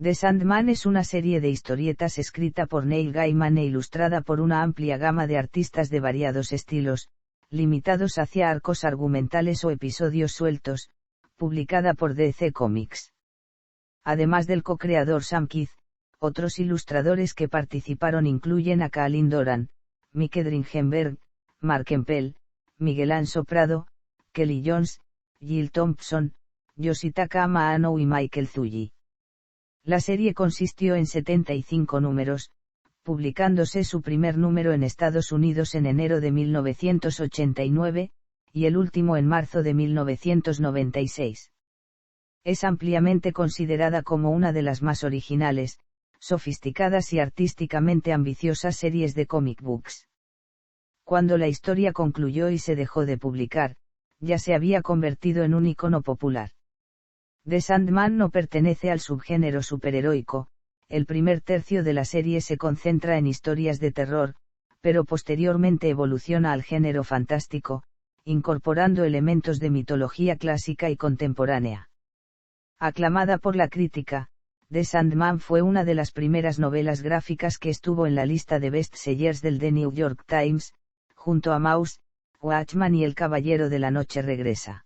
The Sandman es una serie de historietas escrita por Neil Gaiman e ilustrada por una amplia gama de artistas de variados estilos, limitados hacia arcos argumentales o episodios sueltos, publicada por DC Comics. Además del co-creador Sam Keith, otros ilustradores que participaron incluyen a Kalin Doran, Mike Dringenberg, Mark Empel, Miguel Anso Prado, Kelly Jones, Jill Thompson, Yoshitaka Amano y Michael Zulli. La serie consistió en 75 números, publicándose su primer número en Estados Unidos en enero de 1989, y el último en marzo de 1996. Es ampliamente considerada como una de las más originales, sofisticadas y artísticamente ambiciosas series de comic books. Cuando la historia concluyó y se dejó de publicar, ya se había convertido en un icono popular. The Sandman no pertenece al subgénero superheroico. El primer tercio de la serie se concentra en historias de terror, pero posteriormente evoluciona al género fantástico, incorporando elementos de mitología clásica y contemporánea. Aclamada por la crítica, The Sandman fue una de las primeras novelas gráficas que estuvo en la lista de bestsellers del The New York Times, junto a Mouse, Watchman y El Caballero de la Noche Regresa.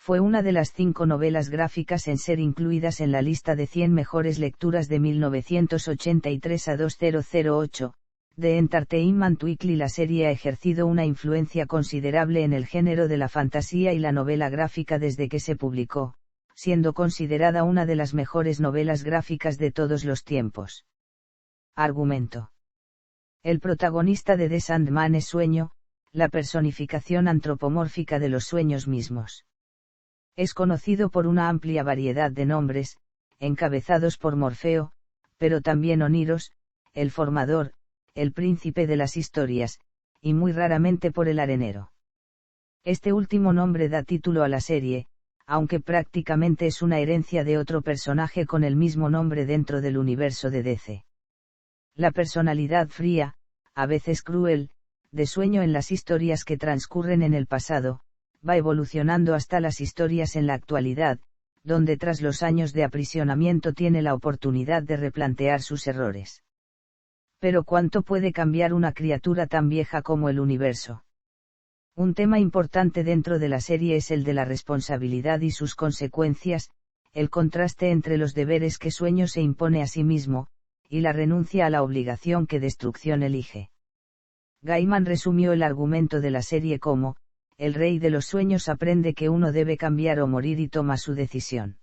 Fue una de las 5 novelas gráficas en ser incluidas en la lista de 100 mejores lecturas de 1983 a 2008, de Entertainment Weekly. La serie ha ejercido una influencia considerable en el género de la fantasía y la novela gráfica desde que se publicó, siendo considerada una de las mejores novelas gráficas de todos los tiempos. Argumento. El protagonista de The Sandman es Sueño, la personificación antropomórfica de los sueños mismos. Es conocido por una amplia variedad de nombres, encabezados por Morfeo, pero también Oniros, el formador, el príncipe de las historias, y muy raramente por el arenero. Este último nombre da título a la serie, aunque prácticamente es una herencia de otro personaje con el mismo nombre dentro del universo de DC. La personalidad fría, a veces cruel, de Sueño en las historias que transcurren en el pasado, va evolucionando hasta las historias en la actualidad, donde tras los años de aprisionamiento tiene la oportunidad de replantear sus errores. Pero ¿cuánto puede cambiar una criatura tan vieja como el universo? Un tema importante dentro de la serie es el de la responsabilidad y sus consecuencias, el contraste entre los deberes que Sueño se impone a sí mismo, y la renuncia a la obligación que Destrucción elige. Gaiman resumió el argumento de la serie como: el rey de los sueños aprende que uno debe cambiar o morir y toma su decisión.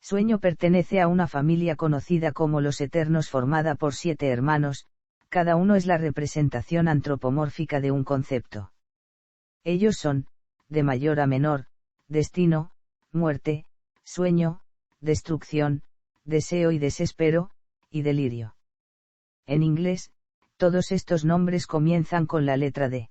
Sueño pertenece a una familia conocida como los Eternos, formada por 7 hermanos, cada uno es la representación antropomórfica de un concepto. Ellos son, de mayor a menor, destino, muerte, sueño, destrucción, deseo y desespero, y delirio. En inglés, todos estos nombres comienzan con la letra D.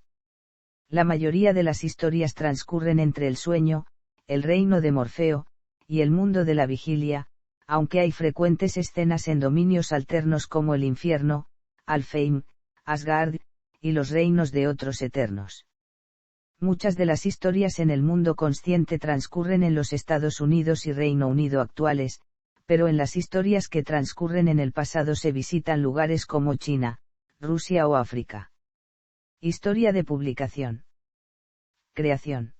La mayoría de las historias transcurren entre el sueño, el reino de Morfeo, y el mundo de la vigilia, aunque hay frecuentes escenas en dominios alternos como el infierno, Alfheim, Asgard, y los reinos de otros eternos. Muchas de las historias en el mundo consciente transcurren en los Estados Unidos y Reino Unido actuales, pero en las historias que transcurren en el pasado se visitan lugares como China, Rusia o África. Historia de publicación. Creación.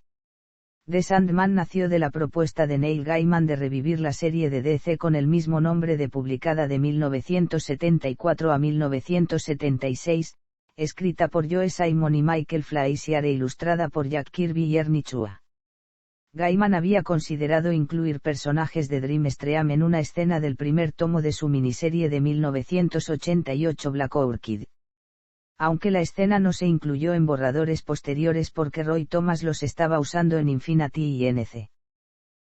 The Sandman nació de la propuesta de Neil Gaiman de revivir la serie de DC con el mismo nombre de publicada de 1974 a 1976, escrita por Joe Simon y Michael Fleischer e ilustrada por Jack Kirby y Ernie Chua. Gaiman había considerado incluir personajes de Dreamstream en una escena del primer tomo de su miniserie de 1988 Black Orchid. Aunque la escena no se incluyó en borradores posteriores porque Roy Thomas los estaba usando en Infinity y NC.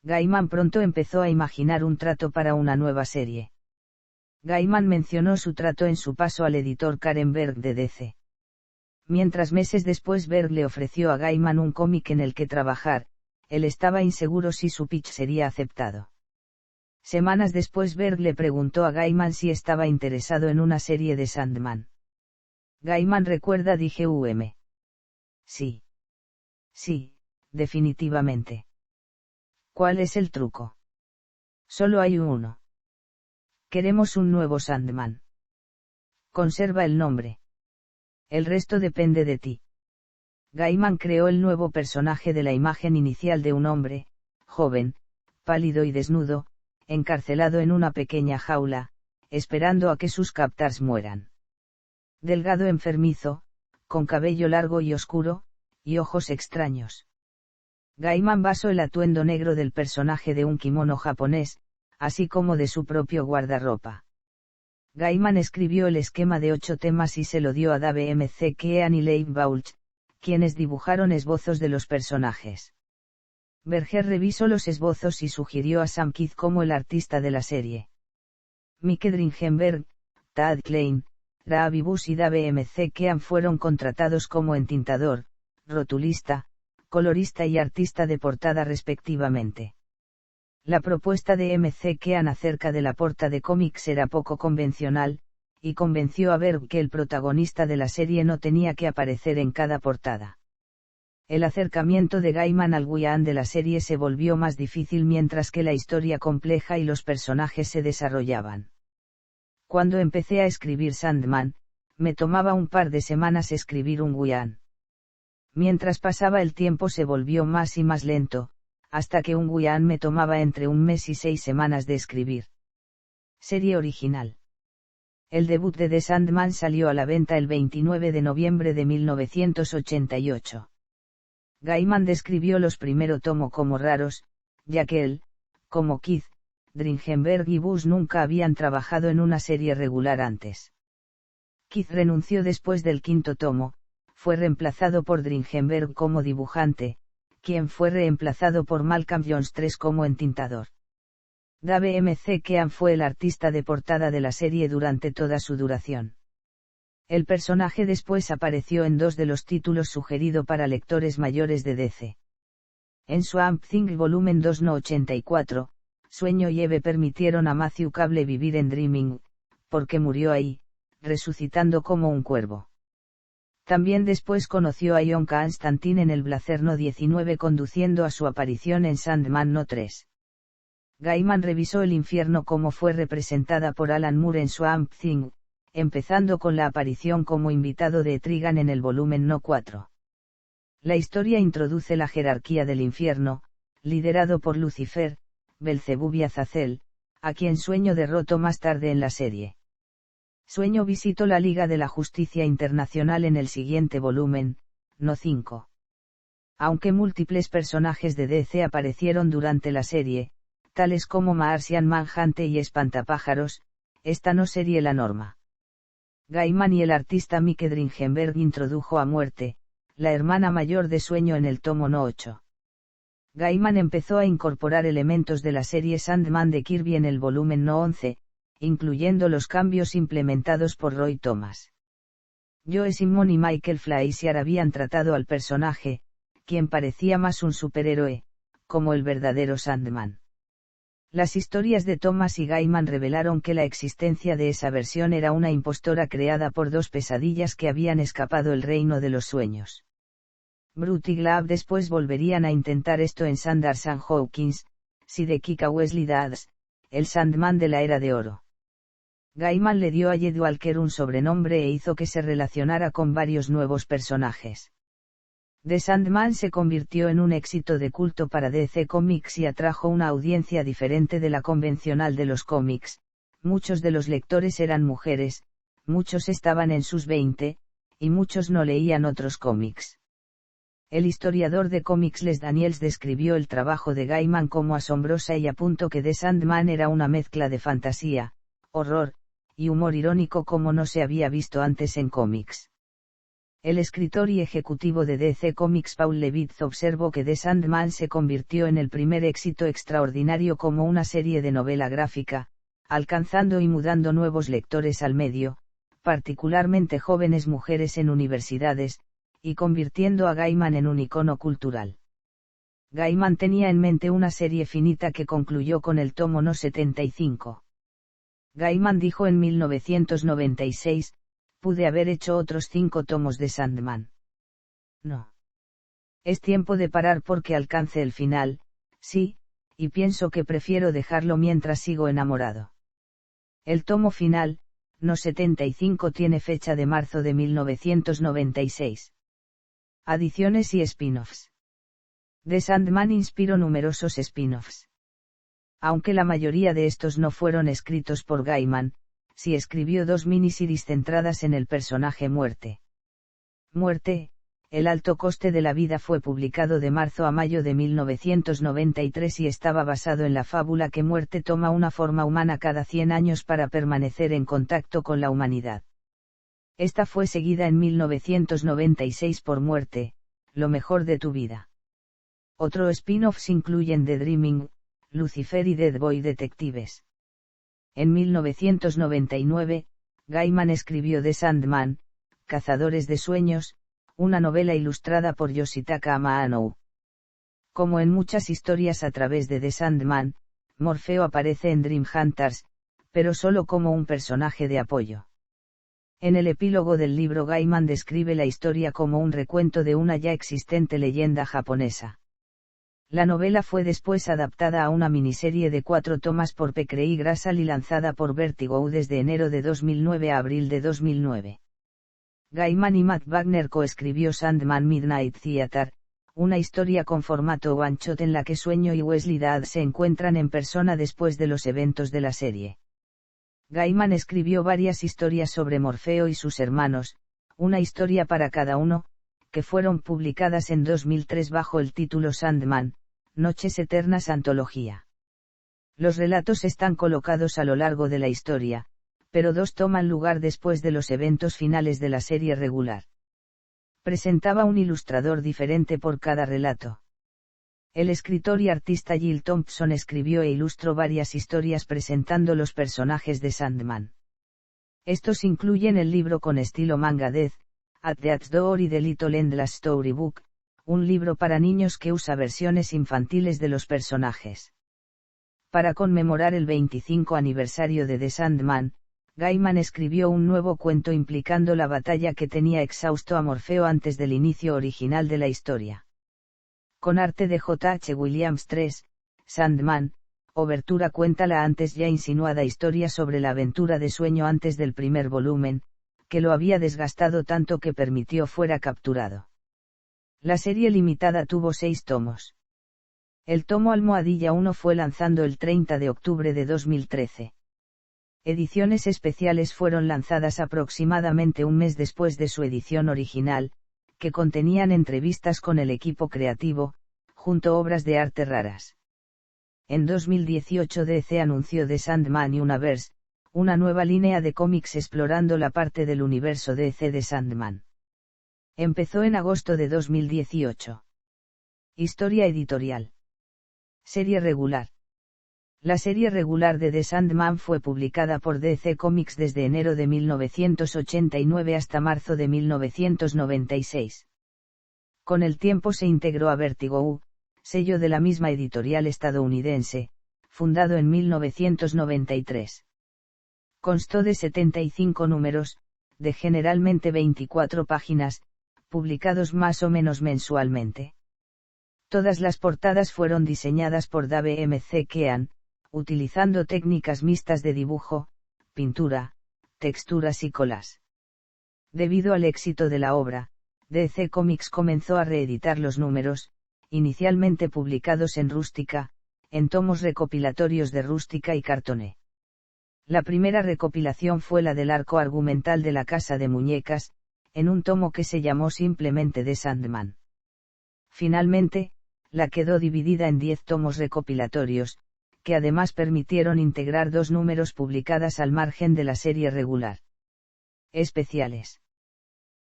Gaiman pronto empezó a imaginar un trato para una nueva serie. Gaiman mencionó su trato en su paso al editor Karen Berg de DC. Mientras meses después Berg le ofreció a Gaiman un cómic en el que trabajar, él estaba inseguro si su pitch sería aceptado. Semanas después Berg le preguntó a Gaiman si estaba interesado en una serie de Sandman. Gaiman recuerda: dije sí. Sí, definitivamente. ¿Cuál es el truco? Solo hay uno. Queremos un nuevo Sandman. Conserva el nombre. El resto depende de ti. Gaiman creó el nuevo personaje de la imagen inicial de un hombre, joven, pálido y desnudo, encarcelado en una pequeña jaula, esperando a que sus captors mueran. Delgado enfermizo, con cabello largo y oscuro, y ojos extraños. Gaiman basó el atuendo negro del personaje de un kimono japonés, así como de su propio guardarropa. Gaiman escribió el esquema de 8 temas y se lo dio a Dave McKean y Leigh Balch, quienes dibujaron esbozos de los personajes. Berger revisó los esbozos y sugirió a Sam Kidd como el artista de la serie. Mike Dringenberg, Tad Klein, Ravi Bush y Dave McKean fueron contratados como entintador, rotulista, colorista y artista de portada respectivamente. La propuesta de McKean acerca de la portada de cómics era poco convencional, y convenció a Berg que el protagonista de la serie no tenía que aparecer en cada portada. El acercamiento de Gaiman al guión de la serie se volvió más difícil mientras que la historia compleja y los personajes se desarrollaban. Cuando empecé a escribir Sandman, me tomaba un par de semanas escribir un guión. Mientras pasaba el tiempo se volvió más y más lento, hasta que un guión me tomaba entre 1 mes y 6 semanas de escribir. Serie original. El debut de The Sandman salió a la venta el 29 de noviembre de 1988. Gaiman describió los primeros tomos como raros, ya que él, como Kidd, Dringenberg y Bush nunca habían trabajado en una serie regular antes. Kidd renunció después del 5º tomo, fue reemplazado por Dringenberg como dibujante, quien fue reemplazado por Malcolm Jones III como entintador. Dave McKean fue el artista de portada de la serie durante toda su duración. El personaje después apareció en 2 de los títulos sugeridos para lectores mayores de DC. En Swamp Thing Volumen 2 No 84, Sueño y Eve permitieron a Matthew Cable vivir en Dreaming, porque murió ahí, resucitando como un cuervo. También después conoció a John Constantine en el Blazer No 19 conduciendo a su aparición en Sandman No 3. Gaiman revisó el infierno como fue representada por Alan Moore en Swamp Thing, empezando con la aparición como invitado de Etrigan en el volumen No 4. La historia introduce la jerarquía del infierno, liderado por Lucifer, Belzebub y Azazel, a quien Sueño derrotó más tarde en la serie. Sueño visitó la Liga de la Justicia Internacional en el siguiente volumen, No 5. Aunque múltiples personajes de DC aparecieron durante la serie, tales como Martian Manhunter y Espantapájaros, esta no sería la norma. Gaiman y el artista Mike Dringenberg introdujo a Muerte, la hermana mayor de Sueño en el tomo No 8. Gaiman empezó a incorporar elementos de la serie Sandman de Kirby en el volumen No 11, incluyendo los cambios implementados por Roy Thomas. Joe Simon y Michael Fleischer habían tratado al personaje, quien parecía más un superhéroe, como el verdadero Sandman. Las historias de Thomas y Gaiman revelaron que la existencia de esa versión era una impostora creada por 2 pesadillas que habían escapado el reino de los sueños. Brute y Glab después volverían a intentar esto en Sanders and Hawkins, si de Kika Wesley Dodds, el Sandman de la Era de Oro. Gaiman le dio a Jed Walker un sobrenombre e hizo que se relacionara con varios nuevos personajes. The Sandman se convirtió en un éxito de culto para DC Comics y atrajo una audiencia diferente de la convencional de los cómics. Muchos de los lectores eran mujeres, muchos estaban en sus 20, y muchos no leían otros cómics. El historiador de cómics Les Daniels describió el trabajo de Gaiman como asombrosa y apuntó que The Sandman era una mezcla de fantasía, horror, y humor irónico como no se había visto antes en cómics. El escritor y ejecutivo de DC Comics Paul Levitz observó que The Sandman se convirtió en el primer éxito extraordinario como una serie de novela gráfica, alcanzando y mudando nuevos lectores al medio, particularmente jóvenes mujeres en universidades, y convirtiendo a Gaiman en un icono cultural. Gaiman tenía en mente una serie finita que concluyó con el tomo No 75. Gaiman dijo en 1996, pude haber hecho otros 5 tomos de Sandman. No. Es tiempo de parar porque alcance el final, sí, y pienso que prefiero dejarlo mientras sigo enamorado. El tomo final, No 75, tiene fecha de marzo de 1996. Adiciones y spin-offs. The Sandman inspiró numerosos spin-offs. Aunque la mayoría de estos no fueron escritos por Gaiman, sí escribió 2 miniseries centradas en el personaje Muerte. Muerte, el alto coste de la vida, fue publicado de marzo a mayo de 1993 y estaba basado en la fábula que Muerte toma una forma humana cada 100 años para permanecer en contacto con la humanidad. Esta fue seguida en 1996 por Muerte, lo mejor de tu vida. Otros spin-offs incluyen The Dreaming, Lucifer y Dead Boy Detectives. En 1999, Gaiman escribió The Sandman, Cazadores de Sueños, una novela ilustrada por Yoshitaka Amano. Como en muchas historias a través de The Sandman, Morfeo aparece en Dream Hunters, pero solo como un personaje de apoyo. En el epílogo del libro, Gaiman describe la historia como un recuento de una ya existente leyenda japonesa. La novela fue después adaptada a una miniserie de 4 tomas por P. Craig Russell y lanzada por Vertigo desde enero de 2009 a abril de 2009. Gaiman y Matt Wagner coescribió Sandman Midnight Theater, una historia con formato one-shot en la que Sueño y Wesley Dad se encuentran en persona después de los eventos de la serie. Gaiman escribió varias historias sobre Morfeo y sus hermanos, una historia para cada uno, que fueron publicadas en 2003 bajo el título Sandman, Noches Eternas Antología. Los relatos están colocados a lo largo de la historia, pero 2 toman lugar después de los eventos finales de la serie regular. Presentaba un ilustrador diferente por cada relato. El escritor y artista Jill Thompson escribió e ilustró varias historias presentando los personajes de Sandman. Estos incluyen el libro con estilo manga Death at Death's Door y The Little Endless Storybook, un libro para niños que usa versiones infantiles de los personajes. Para conmemorar el 25 aniversario de The Sandman, Gaiman escribió un nuevo cuento implicando la batalla que tenía exhausto a Morfeo antes del inicio original de la historia. Con arte de J. H. Williams 3, Sandman, Obertura cuenta la antes ya insinuada historia sobre la aventura de Sueño antes del primer volumen, que lo había desgastado tanto que permitió fuera capturado. La serie limitada tuvo 6 tomos. El tomo Almohadilla 1 fue lanzado el 30 de octubre de 2013. Ediciones especiales fueron lanzadas aproximadamente un mes después de su edición original, que contenían entrevistas con el equipo creativo, junto a obras de arte raras. En 2018 DC anunció The Sandman Universe, una nueva línea de cómics explorando la parte del universo DC de Sandman. Empezó en agosto de 2018. Historia editorial. Serie regular. La serie regular de The Sandman fue publicada por DC Comics desde enero de 1989 hasta marzo de 1996. Con el tiempo se integró a Vertigo, sello de la misma editorial estadounidense, fundado en 1993. Constó de 75 números, de generalmente 24 páginas, publicados más o menos mensualmente. Todas las portadas fueron diseñadas por Dave McKean, utilizando técnicas mixtas de dibujo, pintura, texturas y colas. Debido al éxito de la obra, DC Comics comenzó a reeditar los números, inicialmente publicados en Rústica, en tomos recopilatorios de Rústica y Cartoné. La primera recopilación fue la del arco argumental de La Casa de Muñecas, en un tomo que se llamó simplemente The Sandman. Finalmente, la quedó dividida en 10 tomos recopilatorios, que además permitieron integrar 2 números publicadas al margen de la serie regular. Especiales.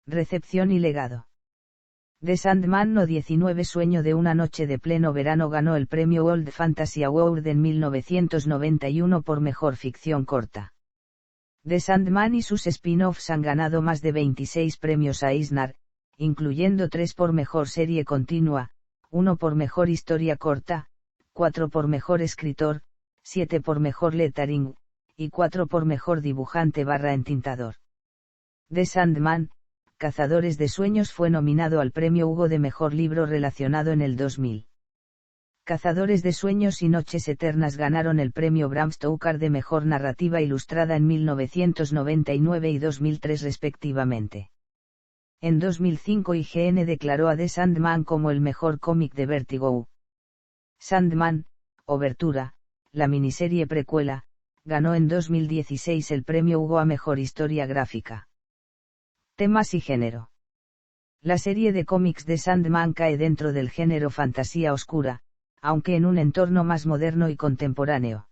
Recepción y legado. The Sandman No 19 Sueño de una noche de pleno verano ganó el premio World Fantasy Award en 1991 por mejor ficción corta. The Sandman y sus spin-offs han ganado más de 26 premios Eisner, incluyendo 3 por mejor serie continua, 1 por mejor historia corta, 4 por mejor escritor, 7 por mejor lettering, y 4 por mejor dibujante/entintador. The Sandman, Cazadores de Sueños fue nominado al premio Hugo de mejor libro relacionado en el 2000. Cazadores de sueños y noches eternas ganaron el premio Bram Stoker de Mejor Narrativa Ilustrada en 1999 y 2003 respectivamente. En 2005 IGN declaró a The Sandman como el mejor cómic de Vertigo. Sandman, Obertura, la miniserie precuela, ganó en 2016 el premio Hugo a Mejor Historia Gráfica. Temas y género. La serie de cómics de Sandman cae dentro del género fantasía oscura, aunque en un entorno más moderno y contemporáneo.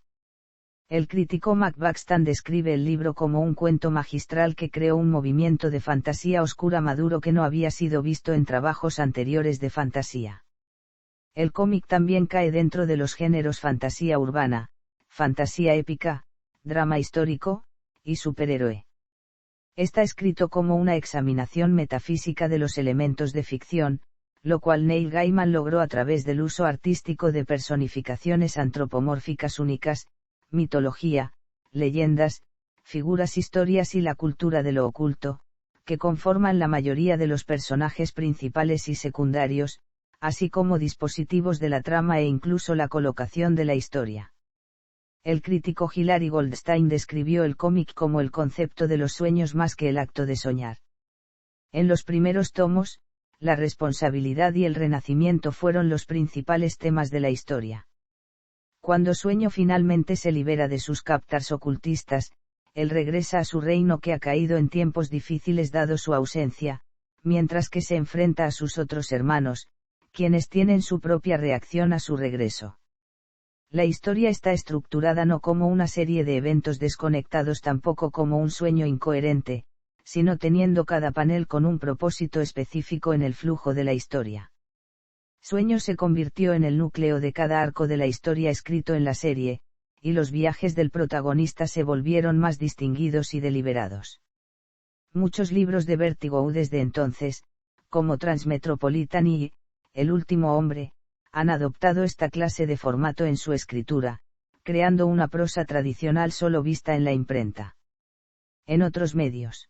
El crítico Mac Buxton describe el libro como un cuento magistral que creó un movimiento de fantasía oscura maduro que no había sido visto en trabajos anteriores de fantasía. El cómic también cae dentro de los géneros fantasía urbana, fantasía épica, drama histórico, y superhéroe. Está escrito como una examinación metafísica de los elementos de ficción, lo cual Neil Gaiman logró a través del uso artístico de personificaciones antropomórficas únicas, mitología, leyendas, figuras, historias y la cultura de lo oculto, que conforman la mayoría de los personajes principales y secundarios, así como dispositivos de la trama e incluso la colocación de la historia. El crítico Hilary Goldstein describió el cómic como el concepto de los sueños más que el acto de soñar. En los primeros tomos, la responsabilidad y el renacimiento fueron los principales temas de la historia. Cuando Sueño finalmente se libera de sus captors ocultistas, él regresa a su reino que ha caído en tiempos difíciles dado su ausencia, mientras que se enfrenta a sus otros hermanos, quienes tienen su propia reacción a su regreso. La historia está estructurada no como una serie de eventos desconectados, tampoco como un sueño incoherente, sino teniendo cada panel con un propósito específico en el flujo de la historia. Sueño se convirtió en el núcleo de cada arco de la historia escrito en la serie, y los viajes del protagonista se volvieron más distinguidos y deliberados. Muchos libros de Vertigo desde entonces, como Transmetropolitan y El último hombre, han adoptado esta clase de formato en su escritura, creando una prosa tradicional solo vista en la imprenta. En otros medios.